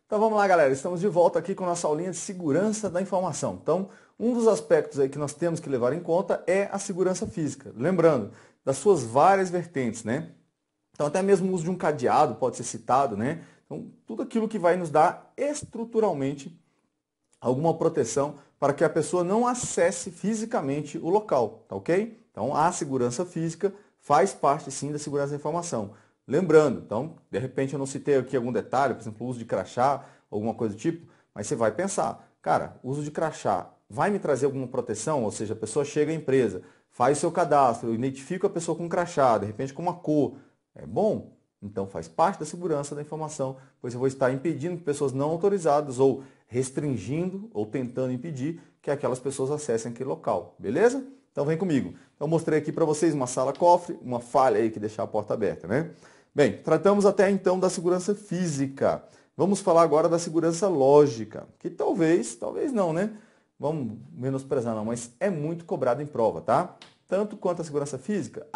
Então vamos lá, galera, estamos de volta aqui com a nossa aulinha de segurança da informação. Então, um dos aspectos aí que nós temos que levar em conta é a segurança física. Lembrando, das suas várias vertentes, né? Então, até mesmo o uso de um cadeado pode ser citado, né? Então, tudo aquilo que vai nos dar estruturalmente alguma proteção para que a pessoa não acesse fisicamente o local, tá ok? Então, a segurança física faz parte, sim, da segurança da informação. Lembrando, então, de repente eu não citei aqui algum detalhe, por exemplo, o uso de crachá, alguma coisa do tipo, mas você vai pensar, cara, o uso de crachá vai me trazer alguma proteção? Ou seja, a pessoa chega à empresa, faz seu cadastro, eu identifico a pessoa com crachá, de repente com uma cor, é bom? Então faz parte da segurança da informação, pois eu vou estar impedindo que pessoas não autorizadas ou restringindo ou tentando impedir que aquelas pessoas acessem aquele local, beleza? Então vem comigo. Então mostrei aqui para vocês uma sala cofre, uma falha aí que deixar a porta aberta, né? Bem, tratamos até então da segurança física. Vamos falar agora da segurança lógica, que talvez não, né? Vamos menosprezar não, mas é muito cobrado em prova, tá? Tanto quanto a segurança física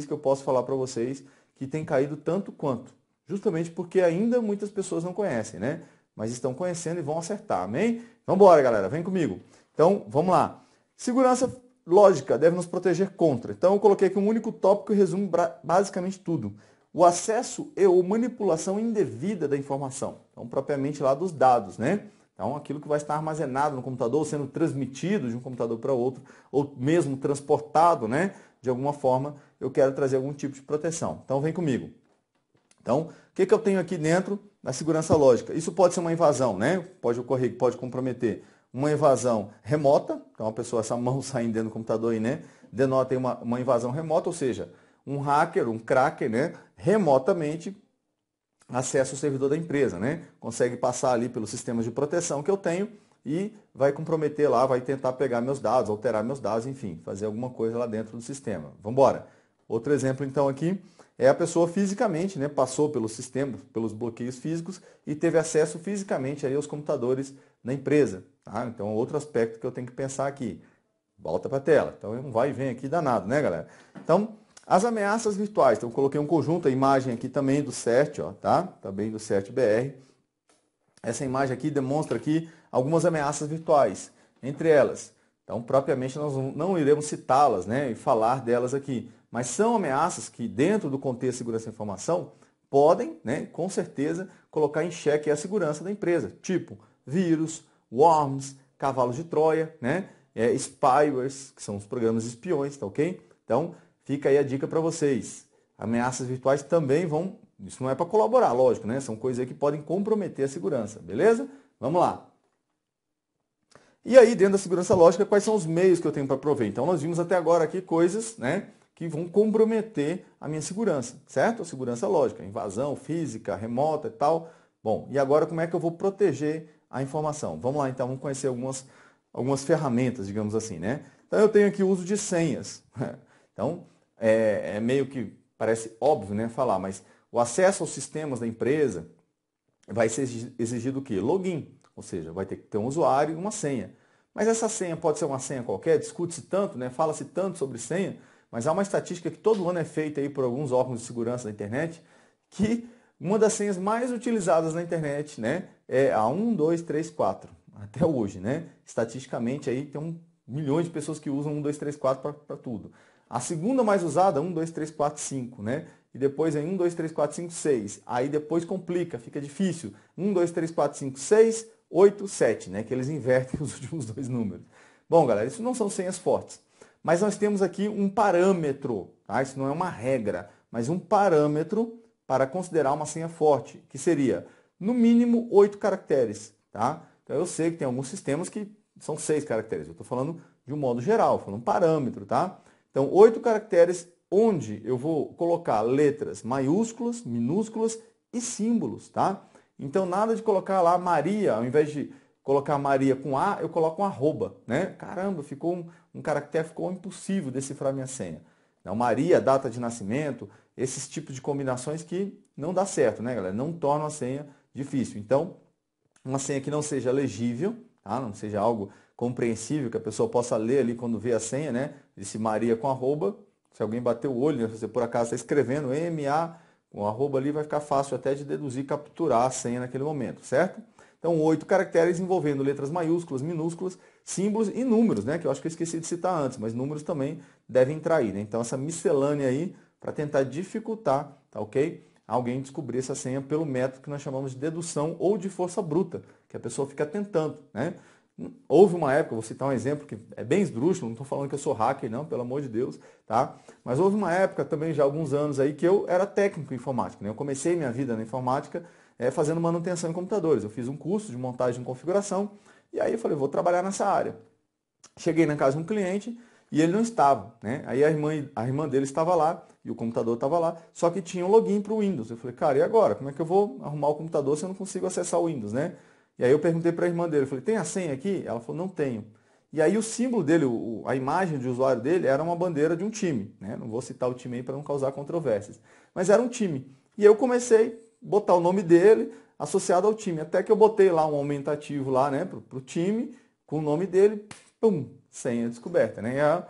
eu posso falar para vocês que tem caído tanto quanto, justamente porque ainda muitas pessoas não conhecem, né? Mas estão conhecendo e vão acertar, amém? Vamos embora, galera, vem comigo. Então, vamos lá. Segurança lógica deve nos proteger contra. Então, eu coloquei aqui um único tópico que resume basicamente tudo. O acesso e ou manipulação indevida da informação. Então, propriamente lá dos dados, né? Então, aquilo que vai estar armazenado no computador, sendo transmitido de um computador para outro, ou mesmo transportado, né? De alguma forma, eu quero trazer algum tipo de proteção. Então, vem comigo. Então, o que eu tenho aqui dentro da segurança lógica? Isso pode ser uma invasão, né? Pode ocorrer, pode comprometer uma invasão remota. Então, a pessoa, essa mão saindo dentro do computador aí, né? Denota aí uma invasão remota, ou seja, um hacker, um cracker, né? Remotamente acessa o servidor da empresa, né? Consegue passar ali pelos sistemas de proteção que eu tenho e vai comprometer lá, vai tentar pegar meus dados, alterar meus dados, enfim, fazer alguma coisa lá dentro do sistema. Vamos embora. Outro exemplo, então, aqui é a pessoa fisicamente, né, passou pelos sistemas, pelos bloqueios físicos e teve acesso fisicamente aí aos computadores da empresa. Tá? Então, outro aspecto que eu tenho que pensar aqui. Volta para a tela. Então, é um vai e vem aqui danado, né, galera? Então, as ameaças virtuais. Então, eu coloquei um conjunto, a imagem aqui também do CERT, ó, tá? Também do CERT-BR. Essa imagem aqui demonstra aqui algumas ameaças virtuais. Entre elas, então, propriamente nós não iremos citá-las, né, e falar delas aqui. Mas são ameaças que, dentro do contexto de segurança da informação, podem, né, com certeza, colocar em xeque a segurança da empresa. Tipo, vírus, worms, cavalos de Troia, né? Spywares, que são os programas espiões, tá ok? Então, fica aí a dica para vocês. Ameaças virtuais também vão, isso não é para colaborar, lógico, né? São coisas aí que podem comprometer a segurança, beleza? Vamos lá. E aí, dentro da segurança lógica, quais são os meios que eu tenho para prover? Então, nós vimos até agora aqui coisas, né, que vão comprometer a minha segurança, certo? A segurança lógica, invasão física, remota e tal. Bom, e agora como é que eu vou proteger a informação? Vamos lá, então, vamos conhecer algumas ferramentas, digamos assim, né? Então, eu tenho aqui o uso de senhas. Então, é meio que parece óbvio, né, falar, mas o acesso aos sistemas da empresa vai ser exigido o quê? Login, ou seja, vai ter que ter um usuário e uma senha. Mas essa senha pode ser uma senha qualquer, discute-se tanto, né, fala-se tanto sobre senha, mas há uma estatística que todo ano é feita aí por alguns órgãos de segurança da internet, que uma das senhas mais utilizadas na internet, né, é a 1, 2, 3, 4, até hoje, né? Estatisticamente aí tem milhões de pessoas que usam 1, 2, 3, 4 para tudo. A segunda mais usada, 1, 2, 3, 4, 5, né? E depois é 1, 2, 3, 4, 5, 6. Aí depois complica, fica difícil. 1, 2, 3, 4, 5, 6, 8, 7, né? Que eles invertem os últimos dois números. Bom, galera, isso não são senhas fortes. Mas nós temos aqui um parâmetro, tá? Isso não é uma regra, mas um parâmetro para considerar uma senha forte, que seria, no mínimo, 8 caracteres, tá? Então eu sei que tem alguns sistemas que são 6 caracteres. Eu estou falando de um modo geral, falando um parâmetro, tá? Então, 8 caracteres onde eu vou colocar letras maiúsculas, minúsculas e símbolos, tá? Então, nada de colocar lá Maria, ao invés de colocar Maria com A, eu coloco um arroba, né? Caramba, ficou um caractere, ficou impossível decifrar minha senha. Então, Maria, data de nascimento, esses tipos de combinações que não dá certo, né, galera? Não tornam a senha difícil. Então, uma senha que não seja legível, tá? Não seja algo compreensível, que a pessoa possa ler ali quando vê a senha, né? Disse Maria com arroba, se alguém bater o olho, né? Se você por acaso está escrevendo Com o arroba ali vai ficar fácil até de deduzir e capturar a senha naquele momento, certo? Então, 8 caracteres envolvendo letras maiúsculas, minúsculas, símbolos e números, né? Que eu acho que eu esqueci de citar antes, mas números também devem entrar aí, né? Então, essa miscelânea aí para tentar dificultar, tá ok? Alguém descobrir essa senha pelo método que nós chamamos de dedução ou de força bruta, que a pessoa fica tentando, né? Houve uma época, vou citar um exemplo que é bem esdrúxulo, não estou falando que eu sou hacker, não, pelo amor de Deus, tá? Mas houve uma época também, já há alguns anos aí, que eu era técnico em informática, né? Eu comecei minha vida na informática fazendo manutenção em computadores. Eu fiz um curso de montagem e configuração e aí eu falei, vou trabalhar nessa área. Cheguei na casa de um cliente e ele não estava, né? Aí a irmã dele estava lá e o computador estava lá, só que tinha um login para o Windows. Eu falei, cara, e agora? Como é que eu vou arrumar o computador se eu não consigo acessar o Windows, né? E aí eu perguntei para a irmã dele, eu falei, tem a senha aqui? Ela falou, não tenho. E aí o símbolo dele, a imagem de usuário dele era uma bandeira de um time, né? Não vou citar o time aí para não causar controvérsias, mas era um time. E eu comecei a botar o nome dele associado ao time, até que eu botei lá um aumentativo lá, né, para o time, com o nome dele, pum, senha descoberta, né?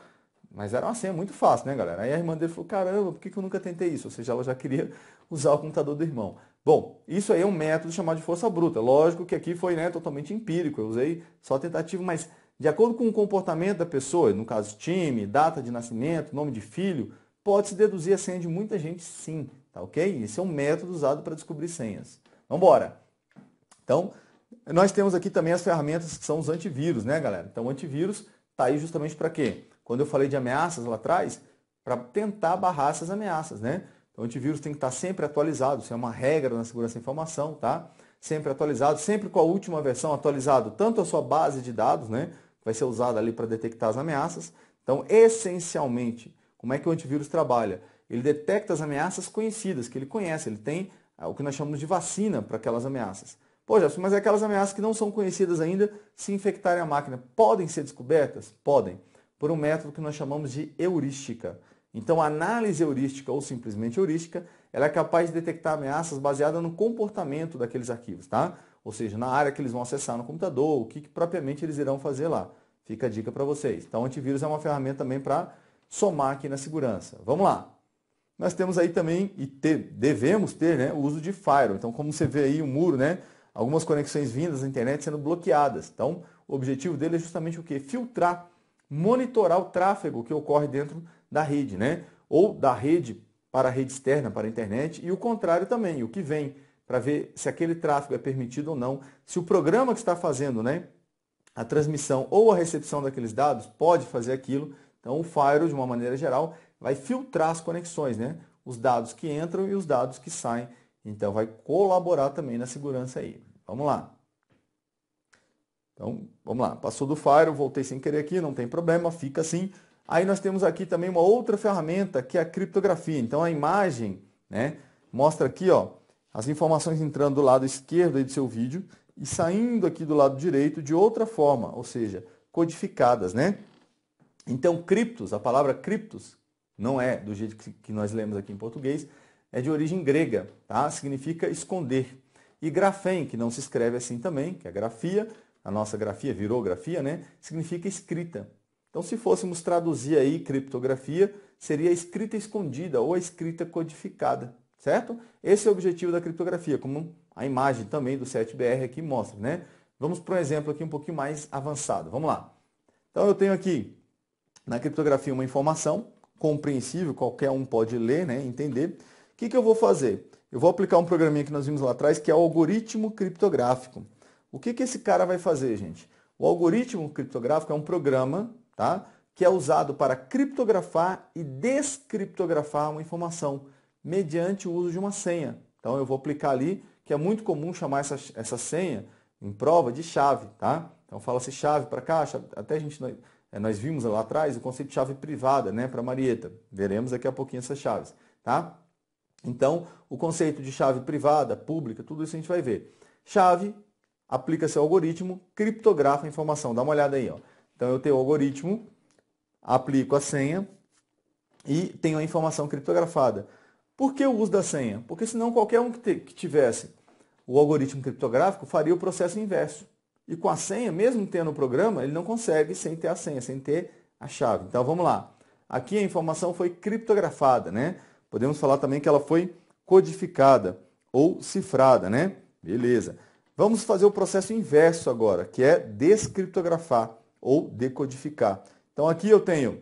Mas era uma senha muito fácil, né, galera? Aí a irmã dele falou, caramba, por que eu nunca tentei isso? Ou seja, ela já queria usar o computador do irmão. Bom, isso aí é um método chamado de força bruta. Lógico que aqui foi, né, totalmente empírico, eu usei só tentativa, mas de acordo com o comportamento da pessoa, no caso time, data de nascimento, nome de filho, pode-se deduzir a senha de muita gente sim, tá ok? Esse é um método usado para descobrir senhas. Vamos embora. Então, nós temos aqui também as ferramentas que são os antivírus, né, galera? Então, o antivírus está aí justamente para quê? Quando eu falei de ameaças lá atrás, para tentar barrar essas ameaças, né? Então, o antivírus tem que estar sempre atualizado, isso é uma regra na segurança da informação, tá? Sempre atualizado, sempre com a última versão atualizado, tanto a sua base de dados, né? Que vai ser usada ali para detectar as ameaças. Então, essencialmente, como é que o antivírus trabalha? Ele detecta as ameaças conhecidas, que ele conhece, ele tem o que nós chamamos de vacina para aquelas ameaças. Pô, Jefferson, mas aquelas ameaças que não são conhecidas ainda, se infectarem a máquina, podem ser descobertas? Podem, por um método que nós chamamos de heurística. Então, a análise heurística ou simplesmente heurística, ela é capaz de detectar ameaças baseadas no comportamento daqueles arquivos, tá? Ou seja, na área que eles vão acessar no computador, o que propriamente eles irão fazer lá. Fica a dica para vocês. Então, o antivírus é uma ferramenta também para somar aqui na segurança. Vamos lá. Nós temos aí também, e devemos ter, né, o uso de firewall. Então, como você vê aí o muro, né, algumas conexões vindas da internet sendo bloqueadas. Então, o objetivo dele é justamente o quê? Filtrar, monitorar o tráfego que ocorre dentro da rede, né? Ou da rede para a rede externa, para a internet, e o contrário também, o que vem, para ver se aquele tráfego é permitido ou não, se o programa que está fazendo, né, a transmissão ou a recepção daqueles dados pode fazer aquilo. Então, o firewall, de uma maneira geral, vai filtrar as conexões, né? Os dados que entram e os dados que saem. Então, vai colaborar também na segurança aí. Vamos lá. Então, vamos lá. Passou do firewall, voltei sem querer aqui, não tem problema, fica assim. Aí nós temos aqui também uma outra ferramenta, que é a criptografia. Então, a imagem, né, mostra aqui, ó, as informações entrando do lado esquerdo aí do seu vídeo e saindo aqui do lado direito de outra forma, ou seja, codificadas, né? Então, criptos, a palavra criptos, não é do jeito que nós lemos aqui em português, é de origem grega, tá? Significa esconder. E grafém, que não se escreve assim também, que é grafia, a nossa grafia virou grafia, né? Significa escrita. Então, se fôssemos traduzir aí criptografia, seria a escrita escondida ou a escrita codificada, certo? Esse é o objetivo da criptografia, como a imagem também do 7BR aqui mostra, né? Vamos para um exemplo aqui um pouquinho mais avançado. Vamos lá. Então, eu tenho aqui na criptografia uma informação compreensível, qualquer um pode ler, né, entender. O que eu vou fazer? Eu vou aplicar um programinha que nós vimos lá atrás, que é o algoritmo criptográfico. O que esse cara vai fazer, gente? O algoritmo criptográfico é um programa, tá, que é usado para criptografar e descriptografar uma informação mediante o uso de uma senha. Então eu vou aplicar ali, que é muito comum chamar essa senha em prova de chave, tá? Então fala-se chave para cá, até a gente... Nós vimos lá atrás o conceito de chave privada, né, para Marieta. Veremos daqui a pouquinho essas chaves, tá? Então, o conceito de chave privada, pública, tudo isso a gente vai ver. Chave, aplica-se ao algoritmo, criptografa a informação. Dá uma olhada aí, ó. Então, eu tenho o algoritmo, aplico a senha e tenho a informação criptografada. Por que o uso da senha? Porque senão qualquer um que tivesse o algoritmo criptográfico faria o processo inverso. E com a senha, mesmo tendo o programa, ele não consegue sem ter a senha, sem ter a chave. Então vamos lá. Aqui a informação foi criptografada, né? Podemos falar também que ela foi codificada ou cifrada, né? Beleza. Vamos fazer o processo inverso agora, que é descriptografar ou decodificar. Então aqui eu tenho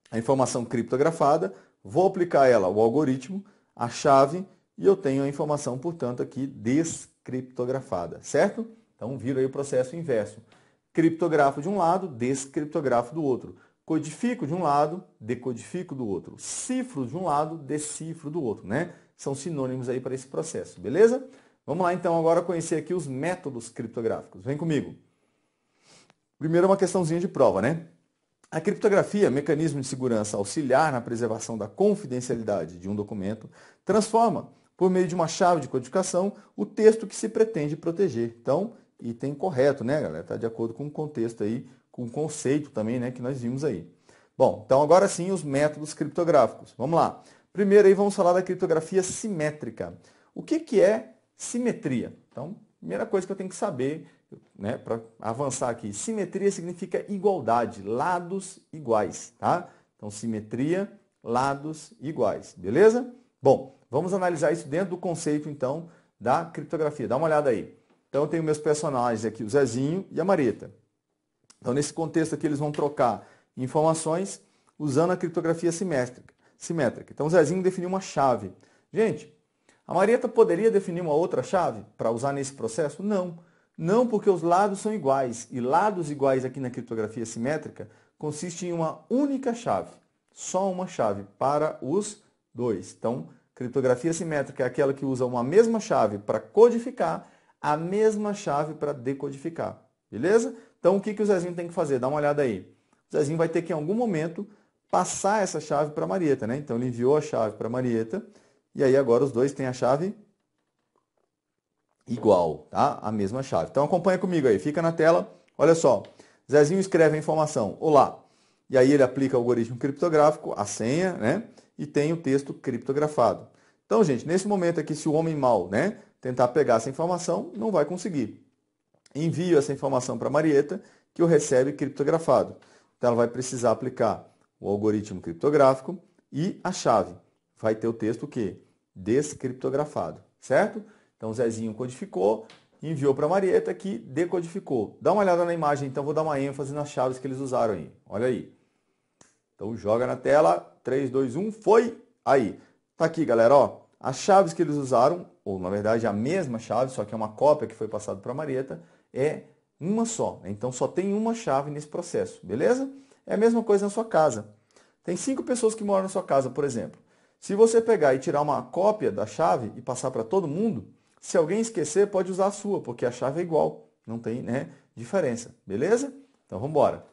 a informação criptografada, vou aplicar ela ao algoritmo, a chave, e eu tenho a informação, portanto, aqui descriptografada, certo? Então vira aí o processo inverso. Criptografo de um lado, descriptografo do outro. Codifico de um lado, decodifico do outro. Cifro de um lado, decifro do outro, né? São sinônimos aí para esse processo, beleza? Vamos lá então agora conhecer aqui os métodos criptográficos. Vem comigo. Primeiro uma questãozinha de prova, né? A criptografia, mecanismo de segurança auxiliar na preservação da confidencialidade de um documento, transforma, por meio de uma chave de codificação, o texto que se pretende proteger. Então, item correto, né, galera? Está de acordo com o contexto aí, com o conceito também, né, que nós vimos aí. Bom, então agora sim os métodos criptográficos. Vamos lá. Primeiro aí vamos falar da criptografia simétrica. O que é simetria? Então, primeira coisa que eu tenho que saber, né, para avançar aqui, simetria significa igualdade, lados iguais, tá? Então, simetria, lados iguais, beleza? Bom, vamos analisar isso dentro do conceito, então, da criptografia. Dá uma olhada aí. Então, eu tenho meus personagens aqui, o Zezinho e a Marieta. Então, nesse contexto aqui, eles vão trocar informações usando a criptografia simétrica. Então, o Zezinho definiu uma chave. Gente, a Marieta poderia definir uma outra chave para usar nesse processo? Não. Não, porque os lados são iguais. E lados iguais aqui na criptografia simétrica consiste em uma única chave. Só uma chave para os dois. Então, criptografia simétrica é aquela que usa uma mesma chave para codificar, a mesma chave para decodificar. Beleza? Então, o que o Zezinho tem que fazer? Dá uma olhada aí. O Zezinho vai ter que, em algum momento, passar essa chave para a Marieta, né? Então, ele enviou a chave para a Marieta. E aí, agora, os dois têm a chave igual, tá? A mesma chave. Então, acompanha comigo aí. Fica na tela. Olha só. Zezinho escreve a informação. Olá. E aí, ele aplica o algoritmo criptográfico, a senha, né? E tem o texto criptografado. Então, gente, nesse momento aqui, se o homem mau, né, tentar pegar essa informação, não vai conseguir. Envio essa informação para a Marieta, que o recebe criptografado. Então, ela vai precisar aplicar o algoritmo criptográfico e a chave. Vai ter o texto o quê? Descriptografado, certo? Então, o Zezinho codificou, enviou para a Marieta, que decodificou. Dá uma olhada na imagem, então, vou dar uma ênfase nas chaves que eles usaram aí. Olha aí. Então, joga na tela. 3, 2, 1, foi! Aí. Tá aqui, galera, ó. As chaves que eles usaram, ou na verdade a mesma chave, só que é uma cópia que foi passada para a Marieta, é uma só. Então, só tem uma chave nesse processo, beleza? É a mesma coisa na sua casa. Tem 5 pessoas que moram na sua casa, por exemplo. Se você pegar e tirar uma cópia da chave e passar para todo mundo, se alguém esquecer, pode usar a sua, porque a chave é igual. Não tem, né, diferença, beleza? Então, vamos embora.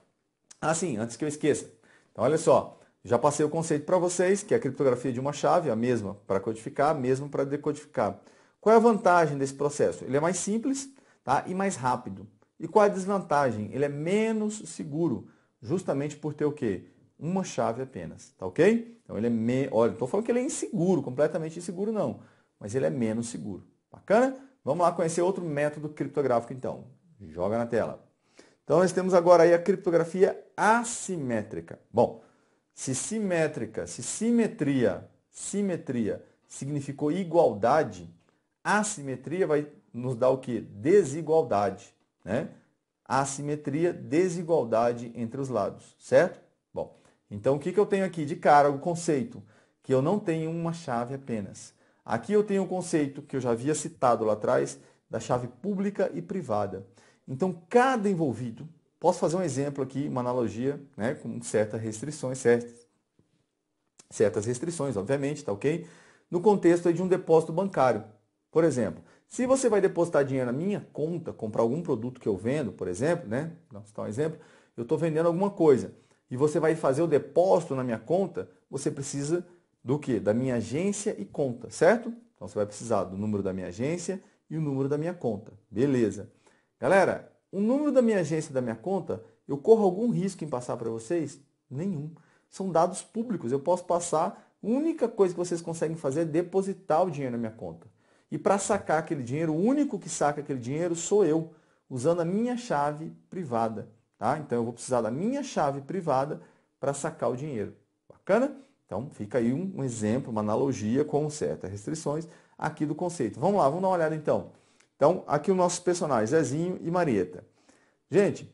Ah, sim, antes que eu esqueça. Então, olha só. Já passei o conceito para vocês, que é a criptografia de uma chave, a mesma para codificar, a mesma para decodificar. Qual é a vantagem desse processo? Ele é mais simples, tá, e mais rápido. E qual é a desvantagem? Ele é menos seguro, justamente por ter o quê? Uma chave apenas, tá ok? Então ele é, olha, não estou falando que ele é inseguro, completamente inseguro não, mas ele é menos seguro. Bacana? Vamos lá conhecer outro método criptográfico então. Joga na tela. Então nós temos agora aí a criptografia assimétrica. Bom, se simetria significou igualdade, assimetria vai nos dar o quê? Desigualdade, né? Assimetria, desigualdade entre os lados, certo? Bom, então o que eu tenho aqui de cara? O conceito que eu não tenho uma chave apenas. Aqui eu tenho um conceito que eu já havia citado lá atrás, da chave pública e privada. Então, cada envolvido, posso fazer um exemplo aqui, uma analogia, né, com certas restrições, obviamente, tá ok? No contexto aí de um depósito bancário. Por exemplo, se você vai depositar dinheiro na minha conta, comprar algum produto que eu vendo, por exemplo, né? Vou citar um exemplo, eu estou vendendo alguma coisa e você vai fazer o depósito na minha conta, você precisa do quê? Da minha agência e conta, certo? Então você vai precisar do número da minha agência e o número da minha conta. Beleza. Galera, o número da minha agência e da minha conta, eu corro algum risco em passar para vocês? Nenhum. São dados públicos, eu posso passar, a única coisa que vocês conseguem fazer é depositar o dinheiro na minha conta. E para sacar aquele dinheiro, o único que saca aquele dinheiro sou eu, usando a minha chave privada. Tá? Então eu vou precisar da minha chave privada para sacar o dinheiro. Bacana? Então, fica aí um exemplo, uma analogia com certas restrições aqui do conceito. Vamos lá, vamos dar uma olhada então. Então, aqui os nossos personagens, Zezinho e Marieta. Gente,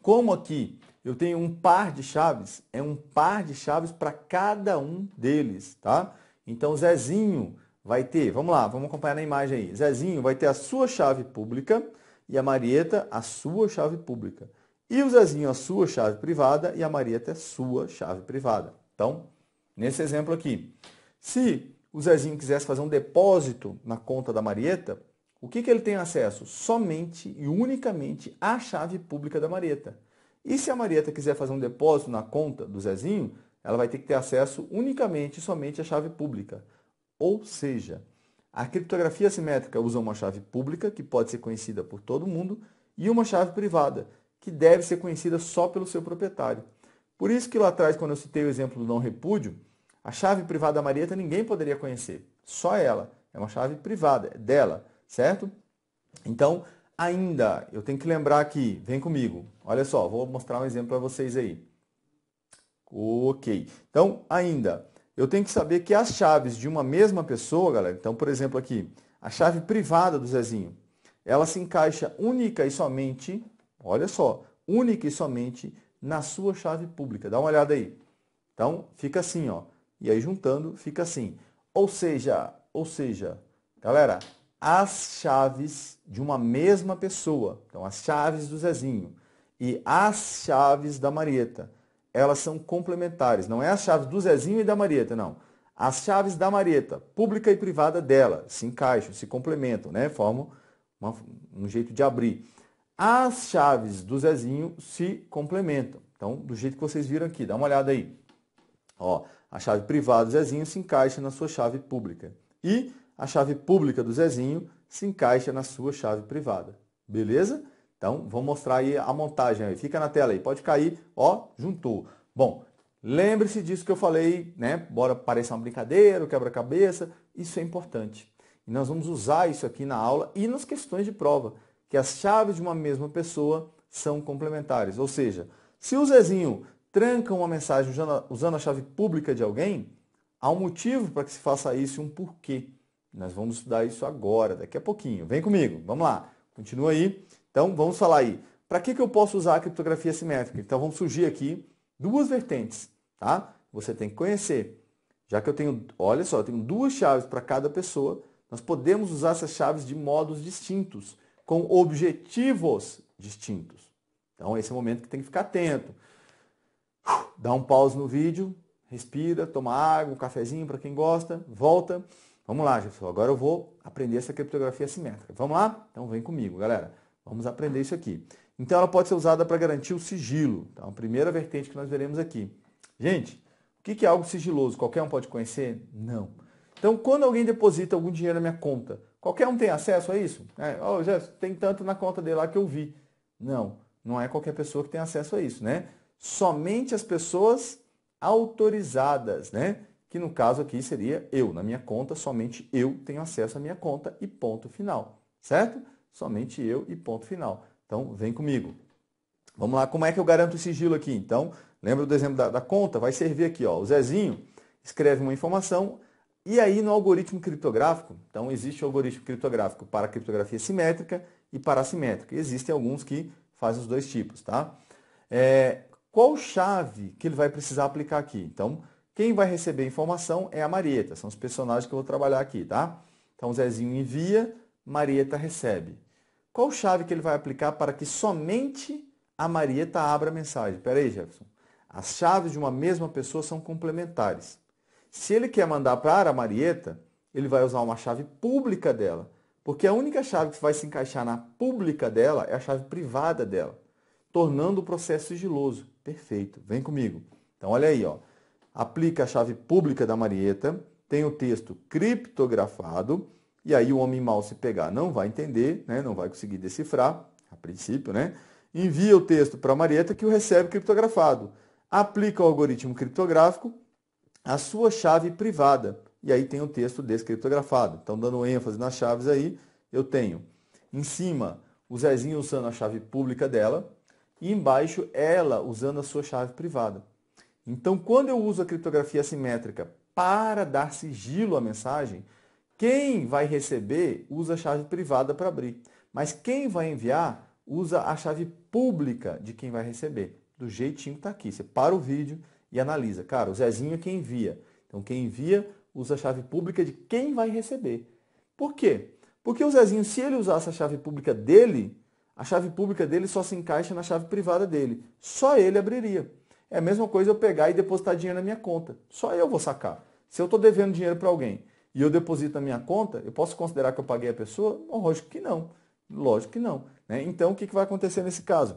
como aqui eu tenho um par de chaves, é um par de chaves para cada um deles, tá? Então, Zezinho vai ter, vamos lá, vamos acompanhar na imagem aí. Zezinho vai ter a sua chave pública e a Marieta a sua chave pública. E o Zezinho a sua chave privada e a Marieta a sua chave privada. Então, nesse exemplo aqui, se o Zezinho quisesse fazer um depósito na conta da Marieta, o que ele tem acesso? Somente e unicamente à chave pública da Marieta. E se a Marieta quiser fazer um depósito na conta do Zezinho, ela vai ter que ter acesso unicamente e somente à chave pública. Ou seja, a criptografia assimétrica usa uma chave pública, que pode ser conhecida por todo mundo, e uma chave privada, que deve ser conhecida só pelo seu proprietário. Por isso que lá atrás, quando eu citei o exemplo do não repúdio, a chave privada da Marieta ninguém poderia conhecer, só ela. É uma chave privada, é dela, certo? Então, ainda, eu tenho que lembrar aqui, vem comigo, olha só, vou mostrar um exemplo para vocês aí. Ok, então, ainda, eu tenho que saber que as chaves de uma mesma pessoa, galera, então, por exemplo aqui, a chave privada do Zezinho, ela se encaixa única e somente, olha só, única e somente na sua chave pública. Dá uma olhada aí. Então, fica assim, ó. E aí, juntando, fica assim. Ou seja, galera, as chaves de uma mesma pessoa, então as chaves do Zezinho e as chaves da Marieta, elas são complementares. Não é as chaves do Zezinho e da Marieta, não. As chaves da Marieta, pública e privada dela, se encaixam, se complementam, né? Formam um jeito de abrir. As chaves do Zezinho se complementam. Então, do jeito que vocês viram aqui, dá uma olhada aí. Ó, a chave privada do Zezinho se encaixa na sua chave pública. E a chave pública do Zezinho se encaixa na sua chave privada. Beleza? Então, vou mostrar aí a montagem aí. Fica na tela aí, pode cair, ó, juntou. Bom, lembre-se disso que eu falei, né? Bora parecer uma brincadeira, quebra-cabeça, isso é importante. E nós vamos usar isso aqui na aula e nas questões de prova, que as chaves de uma mesma pessoa são complementares. Ou seja, se o Zezinho tranca uma mensagem usando a chave pública de alguém, há um motivo para que se faça isso e um porquê. Nós vamos estudar isso agora, daqui a pouquinho. Vem comigo, vamos lá. Continua aí. Então, vamos falar aí. Para que eu posso usar a criptografia simétrica? Então, vão surgir aqui duas vertentes, tá? Você tem que conhecer. Já que eu tenho, olha só, eu tenho duas chaves para cada pessoa, nós podemos usar essas chaves de modos distintos, com objetivos distintos. Então, esse é o momento que tem que ficar atento. Dá um pause no vídeo, respira, toma água, um cafezinho para quem gosta, volta. Vamos lá, pessoal. Agora eu vou aprender essa criptografia simétrica. Vamos lá? Então vem comigo, galera. Vamos aprender isso aqui. Então ela pode ser usada para garantir o sigilo. Então, a primeira vertente que nós veremos aqui. Gente, o que é algo sigiloso? Qualquer um pode conhecer? Não. Então, quando alguém deposita algum dinheiro na minha conta, qualquer um tem acesso a isso? Oh, Jéssica, tem tanto na conta dele lá que eu vi. Não, não é qualquer pessoa que tem acesso a isso, né? Somente as pessoas autorizadas, né? Que no caso aqui seria eu. Na minha conta, somente eu tenho acesso à minha conta e ponto final, certo? Somente eu e ponto final. Então, vem comigo. Vamos lá, como é que eu garanto o sigilo aqui? Então, lembra do exemplo da conta? Vai servir aqui, ó. O Zezinho escreve uma informação e aí no algoritmo criptográfico, então existe o algoritmo criptográfico para criptografia simétrica e para assimétrica. Existem alguns que fazem os dois tipos, tá? Qual chave que ele vai precisar aplicar aqui? Então, quem vai receber a informação é a Marieta, são os personagens que eu vou trabalhar aqui, tá? Então, o Zezinho envia, Marieta recebe. Qual chave que ele vai aplicar para que somente a Marieta abra a mensagem? Espera aí, Jefferson. As chaves de uma mesma pessoa são complementares. Se ele quer mandar para a Marieta, ele vai usar uma chave pública dela, porque a única chave que vai se encaixar na pública dela é a chave privada dela, tornando o processo sigiloso. Perfeito, vem comigo. Então, olha aí, ó. Aplica a chave pública da Marieta, tem o texto criptografado, e aí o homem mal se pegar não vai entender, né? Não vai conseguir decifrar, a princípio, né? Envia o texto para a Marieta, que o recebe criptografado. Aplica o algoritmo criptográfico à sua chave privada, e aí tem o texto descriptografado. Então, dando ênfase nas chaves aí, eu tenho em cima o Zezinho usando a chave pública dela, e embaixo ela usando a sua chave privada. Então, quando eu uso a criptografia assimétrica para dar sigilo à mensagem, quem vai receber usa a chave privada para abrir, mas quem vai enviar usa a chave pública de quem vai receber. Do jeitinho que está aqui. Você para o vídeo e analisa. Cara, o Zezinho é quem envia. Então, quem envia usa a chave pública de quem vai receber. Por quê? Porque o Zezinho, se ele usasse a chave pública dele, a chave pública dele só se encaixa na chave privada dele. Só ele abriria. É a mesma coisa eu pegar e depositar dinheiro na minha conta. Só eu vou sacar. Se eu estou devendo dinheiro para alguém e eu deposito na minha conta, eu posso considerar que eu paguei a pessoa? Lógico que não. Lógico que não. Né? Então, o que vai acontecer nesse caso?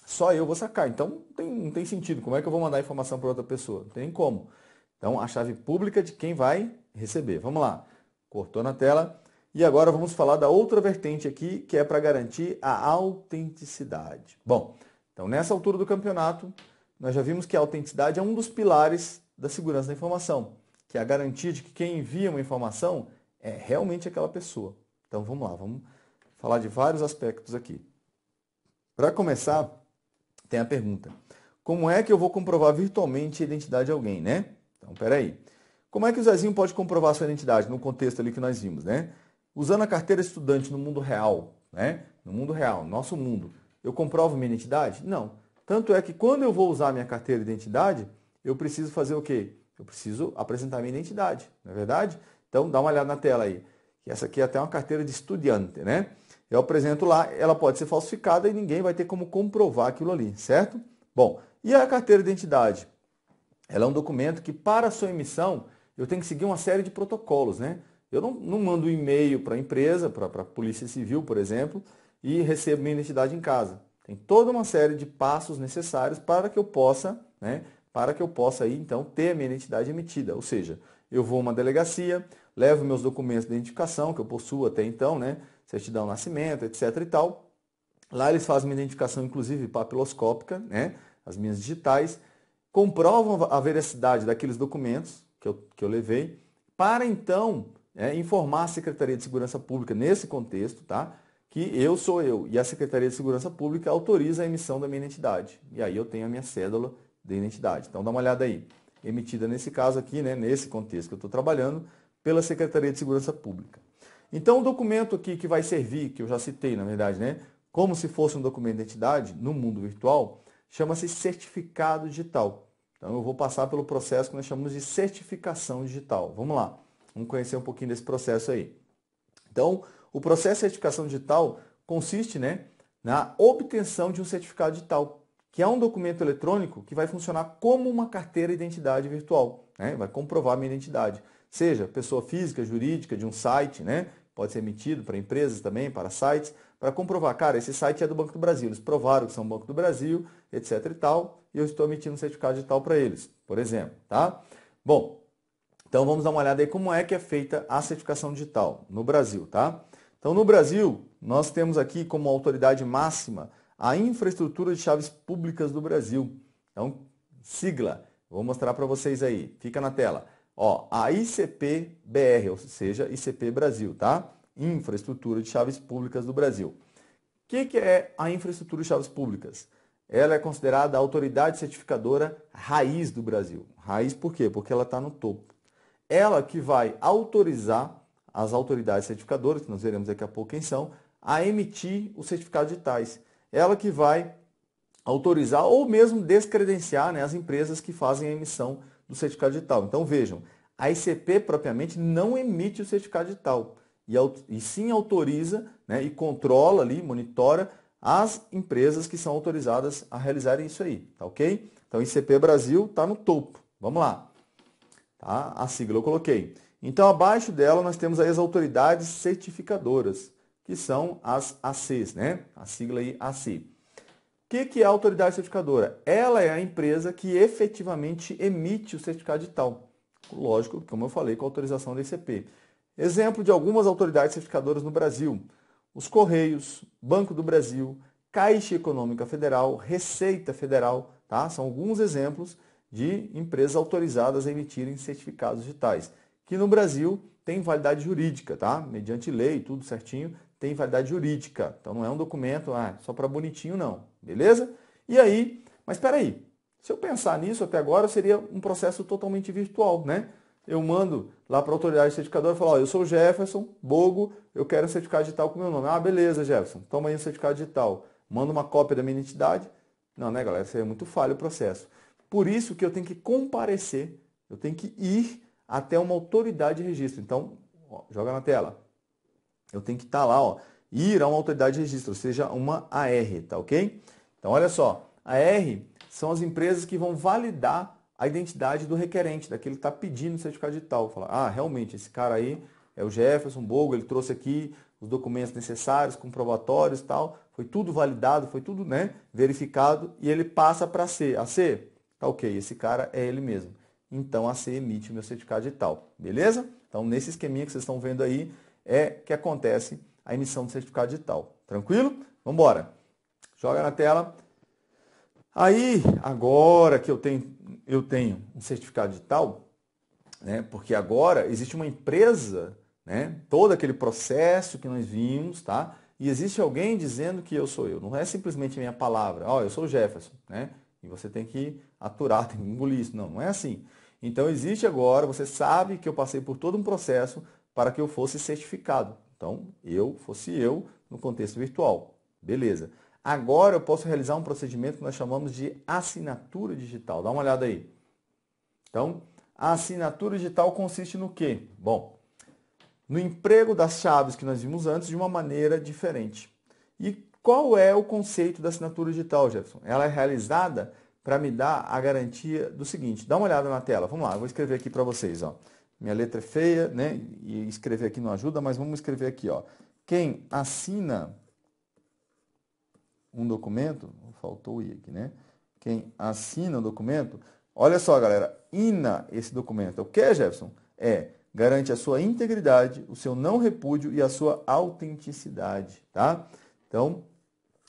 Só eu vou sacar. Então, não tem sentido. Como é que eu vou mandar a informação para outra pessoa? Não tem como. Então, a chave pública de quem vai receber. Vamos lá. Cortou na tela. E agora vamos falar da outra vertente aqui, que é para garantir a autenticidade. Bom, então nessa altura do campeonato, nós já vimos que a autenticidade é um dos pilares da segurança da informação, que é a garantia de que quem envia uma informação é realmente aquela pessoa. Então vamos lá, vamos falar de vários aspectos aqui. Para começar, tem a pergunta: como é que eu vou comprovar virtualmente a identidade de alguém, né? Então, peraí. Como é que o Zezinho pode comprovar a sua identidade no contexto ali que nós vimos, né? Usando a carteira estudante no mundo real, né? No mundo real, nosso mundo, eu comprovo minha identidade? Não. Tanto é que quando eu vou usar a minha carteira de identidade, eu preciso fazer o quê? Eu preciso apresentar minha identidade, não é verdade? Então, dá uma olhada na tela aí. Essa aqui é até uma carteira de estudiante, né? Eu apresento lá, ela pode ser falsificada e ninguém vai ter como comprovar aquilo ali, certo? Bom, e a carteira de identidade? Ela é um documento que, para a sua emissão, eu tenho que seguir uma série de protocolos, né? Eu não mando um e-mail para a empresa, para a Polícia Civil, por exemplo, e recebo minha identidade em casa. Tem toda uma série de passos necessários para que eu possa, né, aí, então, ter a minha identidade emitida. Ou seja, eu vou a uma delegacia, levo meus documentos de identificação, que eu possuo até então, né, certidão de nascimento, etc. e tal. Lá eles fazem minha identificação, inclusive, papiloscópica, né, as minhas digitais, comprovam a veracidade daqueles documentos que eu levei, para então informar a Secretaria de Segurança Pública nesse contexto, tá? Que eu sou eu e a Secretaria de Segurança Pública autoriza a emissão da minha identidade. E aí eu tenho a minha cédula de identidade. Então dá uma olhada aí. Emitida nesse caso aqui, né, nesse contexto que eu estou trabalhando, pela Secretaria de Segurança Pública. Então o documento aqui que vai servir, que eu já citei na verdade, né, como se fosse um documento de identidade no mundo virtual, chama-se certificado digital. Então eu vou passar pelo processo que nós chamamos de certificação digital. Vamos lá, vamos conhecer um pouquinho desse processo aí. Então, o processo de certificação digital consiste, né, na obtenção de um certificado digital, que é um documento eletrônico que vai funcionar como uma carteira de identidade virtual, né, vai comprovar a minha identidade. Seja pessoa física, jurídica, de um site, né, pode ser emitido para empresas também, para sites, para comprovar, cara, esse site é do Banco do Brasil, eles provaram que são Banco do Brasil, etc e tal, e eu estou emitindo um certificado digital para eles, por exemplo, tá? Bom, então vamos dar uma olhada aí como é que é feita a certificação digital no Brasil, tá? Então no Brasil, nós temos aqui como autoridade máxima a Infraestrutura de Chaves Públicas do Brasil. Então, sigla, vou mostrar para vocês aí, fica na tela. Ó, a ICP-BR, ou seja, ICP Brasil, tá? Infraestrutura de Chaves Públicas do Brasil. O que é a Infraestrutura de Chaves Públicas? Ela é considerada a autoridade certificadora raiz do Brasil. Raiz por quê? Porque ela está no topo. Ela que vai autorizar as autoridades certificadoras, que nós veremos daqui a pouco quem são, a emitir os certificados digitais. Ela que vai autorizar ou mesmo descredenciar, né, as empresas que fazem a emissão do certificado digital. Então vejam, a ICP propriamente não emite o certificado digital, e sim autoriza, né, e controla ali, monitora as empresas que são autorizadas a realizarem isso aí, tá ok? Então ICP Brasil está no topo, vamos lá. Tá? A sigla eu coloquei. Então abaixo dela nós temos aí as autoridades certificadoras, que são as ACs, né? A sigla aí AC. O que é a autoridade certificadora? Ela é a empresa que efetivamente emite o certificado digital. Lógico, como eu falei, com a autorização da ICP. Exemplo de algumas autoridades certificadoras no Brasil: os Correios, Banco do Brasil, Caixa Econômica Federal, Receita Federal, tá? São alguns exemplos de empresas autorizadas a emitirem certificados digitais, que no Brasil tem validade jurídica, tá? Mediante lei, tudo certinho, tem validade jurídica. Então não é um documento só para bonitinho não, beleza? E aí, mas espera aí, Se eu pensar nisso, até agora seria um processo totalmente virtual, né? Eu mando lá para a autoridade certificadora e falo, ó, eu sou o Jefferson Bogo, eu quero um certificado digital com o meu nome. Ah, beleza, Jefferson, toma aí um certificado digital. Manda uma cópia da minha identidade. Não, né, galera? Isso aí é muito falho o processo. Por isso que eu tenho que comparecer, eu tenho que ir até uma autoridade de registro. Então, ó, joga na tela. Eu tenho que estar lá, ó, ir a uma autoridade de registro, ou seja, uma AR, tá ok? Então, olha só, AR são as empresas que vão validar a identidade do requerente, daquele que está pedindo o certificado digital. Falar, ah, realmente, esse cara aí é o Jefferson Bogo, ele trouxe aqui os documentos necessários, comprobatórios e tal, foi tudo validado, foi tudo, né, verificado, e ele passa para a C. A C, tá ok, esse cara é ele mesmo. Então, a C emite o meu certificado digital, beleza? Então, nesse esqueminha que vocês estão vendo aí, é que acontece a emissão do certificado digital. Tranquilo? Vamos embora. Joga na tela. Aí, agora que eu tenho um certificado digital, né, porque agora existe uma empresa, né, todo aquele processo que nós vimos, tá? E existe alguém dizendo que eu sou eu. Não é simplesmente a minha palavra. Ó, eu sou o Jefferson, né? E você tem que aturar, tem que engolir isso. Não, não é assim. Então existe agora, você sabe que eu passei por todo um processo para que eu fosse certificado. Então, fosse eu no contexto virtual. Beleza. Agora eu posso realizar um procedimento que nós chamamos de assinatura digital. Dá uma olhada aí. Então, a assinatura digital consiste no quê? Bom, no emprego das chaves que nós vimos antes de uma maneira diferente. E qual é o conceito da assinatura digital, Jefferson? Ela é realizada para me dar a garantia do seguinte. Dá uma olhada na tela. Vamos lá, eu vou escrever aqui para vocês. Ó. Minha letra é feia, né? E escrever aqui não ajuda, mas vamos escrever aqui. Ó. Quem assina um documento, faltou o I aqui, né? Quem assina o documento, olha só, galera, esse documento. O que é, Jefferson? Garante a sua integridade, o seu não repúdio e a sua autenticidade, tá? Então,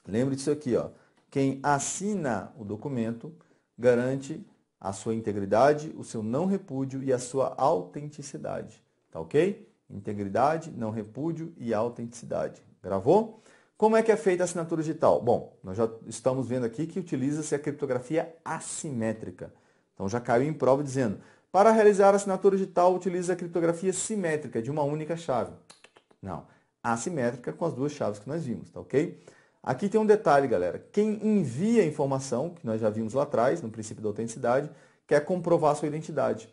lembre disso aqui, ó. Quem assina o documento garante a sua integridade, o seu não repúdio e a sua autenticidade, tá ok? Integridade, não repúdio e autenticidade. Gravou? Como é que é feita a assinatura digital? Bom, nós já estamos vendo aqui que utiliza-se a criptografia assimétrica. Então já caiu em prova dizendo, para realizar a assinatura digital, utiliza a criptografia simétrica de uma única chave. Não, assimétrica com as duas chaves que nós vimos, tá ok? Aqui tem um detalhe, galera. Quem envia a informação, que nós já vimos lá atrás, no princípio da autenticidade, quer comprovar a sua identidade.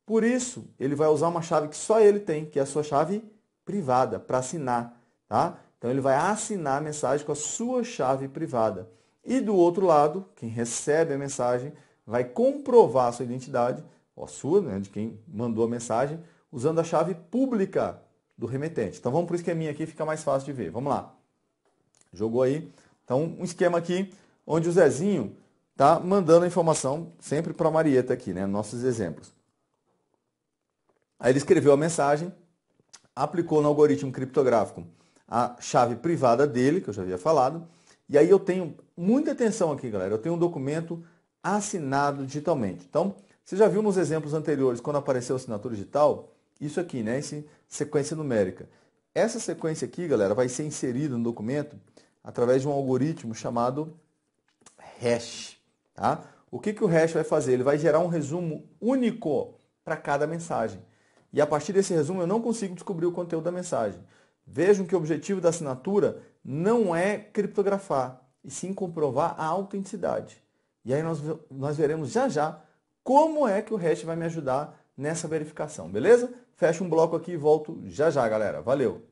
Por isso, ele vai usar uma chave que só ele tem, que é a sua chave privada, para assinar, tá? Então, ele vai assinar a mensagem com a sua chave privada. E do outro lado, quem recebe a mensagem vai comprovar a sua identidade, a sua, né, de quem mandou a mensagem, usando a chave pública do remetente. Então, vamos para o esqueminha aqui, fica mais fácil de ver. Vamos lá. Jogou aí. Então, um esquema aqui, onde o Zezinho está mandando a informação sempre para a Marieta aqui, né, nossos exemplos. Aí ele escreveu a mensagem, aplicou no algoritmo criptográfico a chave privada dele, que eu já havia falado, e aí eu tenho muita atenção aqui, galera, eu tenho um documento assinado digitalmente. Então, você já viu nos exemplos anteriores, quando apareceu a assinatura digital, isso aqui, né, essa sequência numérica. Essa sequência aqui, galera, vai ser inserida no documento através de um algoritmo chamado hash. Tá? O que o hash vai fazer? Ele vai gerar um resumo único para cada mensagem. E a partir desse resumo eu não consigo descobrir o conteúdo da mensagem. Vejam que o objetivo da assinatura não é criptografar, e sim comprovar a autenticidade. E aí nós veremos já já como é que o hash vai me ajudar nessa verificação, beleza? Fecho um bloco aqui e volto já já, galera. Valeu!